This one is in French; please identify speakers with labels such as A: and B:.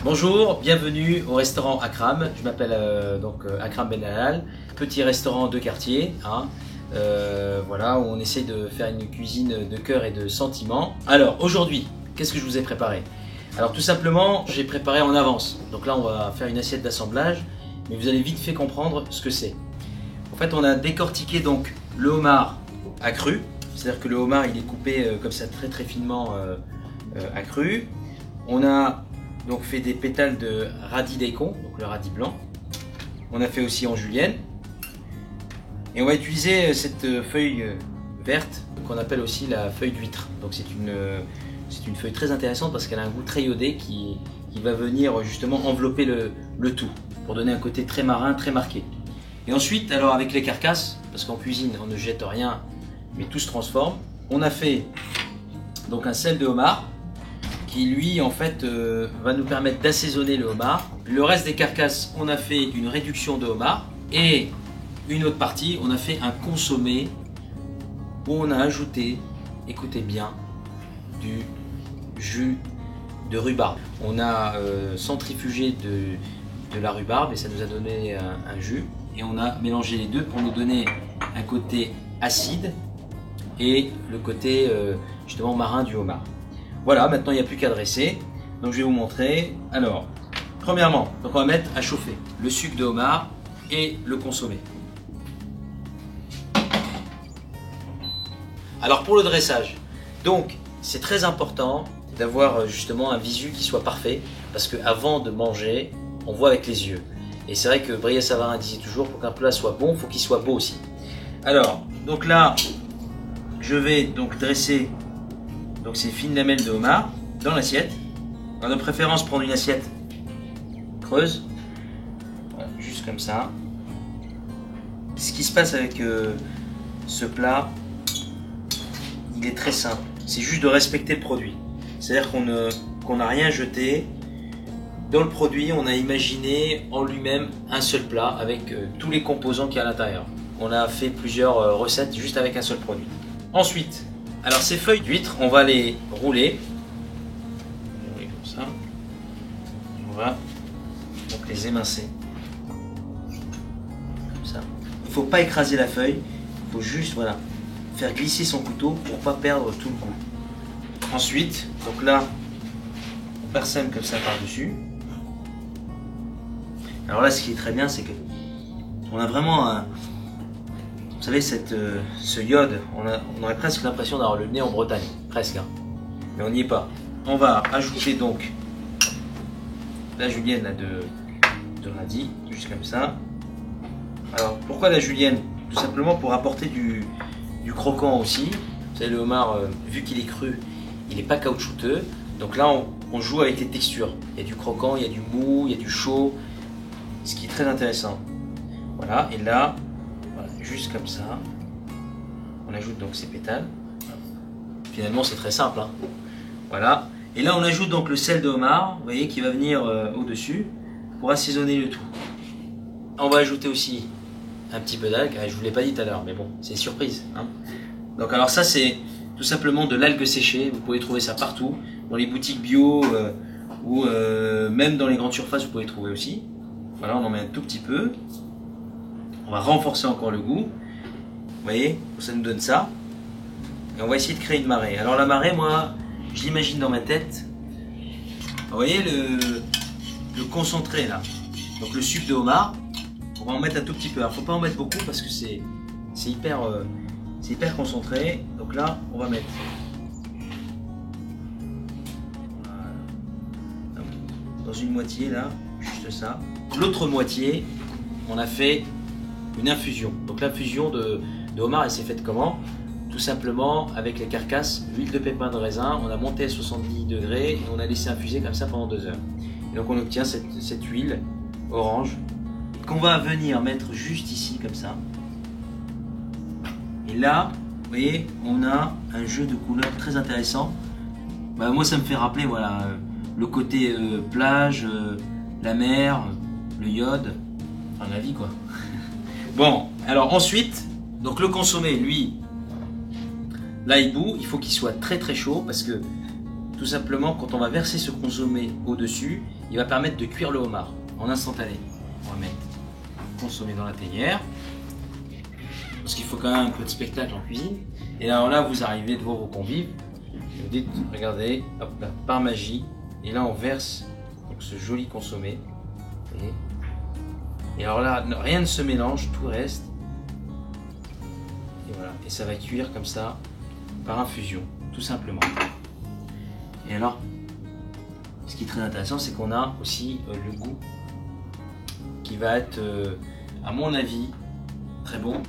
A: Bonjour, bienvenue au restaurant Akram. Je m'appelle Akram Ben Halal, petit restaurant de quartier, hein, voilà, où on essaie de faire une cuisine de cœur et de sentiment. Alors aujourd'hui, qu'est-ce que je vous ai préparé? Alors tout simplement, j'ai préparé en avance. Donc là, on va faire une assiette d'assemblage, mais vous allez vite fait comprendre ce que c'est. En fait, on a décortiqué donc le homard accru, c'est-à-dire que le homard il est coupé comme ça très très finement accru. On a donc fait des pétales de radis daikon, donc le radis blanc. On a fait aussi en julienne. Et on va utiliser cette feuille verte qu'on appelle aussi la feuille d'huître. Donc c'est une feuille très intéressante parce qu'elle a un goût très iodé qui va venir justement envelopper le tout pour donner un côté très marin, très marqué. Et ensuite, alors avec les carcasses, parce qu'en cuisine on ne jette rien mais tout se transforme, on a fait donc un sel de homard qui lui en fait va nous permettre d'assaisonner le homard. Le reste des carcasses, on a fait une réduction de homard et une autre partie, on a fait un consommé où on a ajouté, écoutez bien, du jus de rhubarbe. On a centrifugé de la rhubarbe et ça nous a donné un jus et on a mélangé les deux pour nous donner un côté acide et le côté justement marin du homard. Voilà, maintenant il n'y a plus qu'à dresser. Donc je vais vous montrer. Alors, premièrement, donc on va mettre à chauffer le sucre de homard et le consommé. Alors pour le dressage, donc c'est très important d'avoir justement un visu qui soit parfait parce qu'avant de manger, on voit avec les yeux. Et c'est vrai que Brillat-Savarin disait toujours pour qu'un plat soit bon, il faut qu'il soit beau aussi. Alors, donc là, je vais donc dresser donc ces fines lamelles de homard dans l'assiette. De préférence prendre une assiette creuse, voilà, juste comme ça. Ce qui se passe avec ce plat, il est très simple. C'est juste de respecter le produit. C'est-à-dire qu'on n'a rien jeté. Dans le produit, on a imaginé en lui-même un seul plat avec tous les composants qu'il y a à l'intérieur. On a fait plusieurs recettes juste avec un seul produit. Ensuite, alors ces feuilles d'huître, on va les rouler. Comme ça. On va donc les émincer. Comme ça. Il ne faut pas écraser la feuille. Il faut juste voilà, faire glisser son couteau pour ne pas perdre tout le goût. Ensuite, donc là, on parsème comme ça par-dessus. Alors là, ce qui est très bien, c'est que on a vraiment un... Vous savez, ce iode, on aurait presque l'impression d'avoir le nez en Bretagne, presque, hein. Mais on n'y est pas. On va ajouter donc la julienne là, de radis, juste comme ça. Alors, pourquoi la julienne? Tout simplement pour apporter du croquant aussi. Vous savez, le homard, vu qu'il est cru, il n'est pas caoutchouteux. Donc là, on joue avec les textures. Il y a du croquant, il y a du mou, il y a du chaud, ce qui est très intéressant. Voilà, et là, juste comme ça, on ajoute donc ces pétales. Finalement c'est très simple, hein. Voilà, et là on ajoute donc le sel de homard, vous voyez, qui va venir au-dessus pour assaisonner le tout. On va ajouter aussi un petit peu d'algue, je vous l'ai pas dit tout à l'heure, mais bon, c'est surprise, hein. Donc alors ça c'est tout simplement de l'algue séchée, vous pouvez trouver ça partout, dans les boutiques bio ou même dans les grandes surfaces vous pouvez trouver aussi. Voilà, on en met un tout petit peu. On va renforcer encore le goût. Vous voyez, ça nous donne ça. Et on va essayer de créer une marée. Alors la marée, moi, je l'imagine dans ma tête. Vous voyez le concentré là. Donc le sucre de homard, on va en mettre un tout petit peu. Alors faut pas en mettre beaucoup parce que c'est hyper concentré. Donc là, on va mettre. Voilà. Dans une moitié là, juste ça. L'autre moitié, on a fait une infusion. Donc l'infusion de homard, elle s'est faite comment? Tout simplement avec les carcasses, l'huile de pépin de raisin, on a monté à 70 degrés et on a laissé infuser comme ça pendant 2 heures. Et donc on obtient cette huile orange qu'on va venir mettre juste ici comme ça. Et là, vous voyez, on a un jeu de couleurs très intéressant. Bah, moi ça me fait rappeler voilà, le côté plage, la mer, le iode, enfin la vie quoi. Bon, alors ensuite, donc le consommé, lui, L'aïbou, il faut qu'il soit très très chaud parce que tout simplement quand on va verser ce consommé au-dessus, il va permettre de cuire le homard en instantané. On va mettre le consommé dans la théière parce qu'il faut quand même un peu de spectacle en cuisine. Et alors là, vous arrivez devant vos convives, vous dites, regardez, hop là, par magie, et là on verse donc, ce joli consommé. Et alors là, rien ne se mélange, tout reste. Et voilà, et ça va cuire comme ça, par infusion, tout simplement. Et alors, ce qui est très intéressant, c'est qu'on a aussi le goût qui va être, à mon avis, très bon.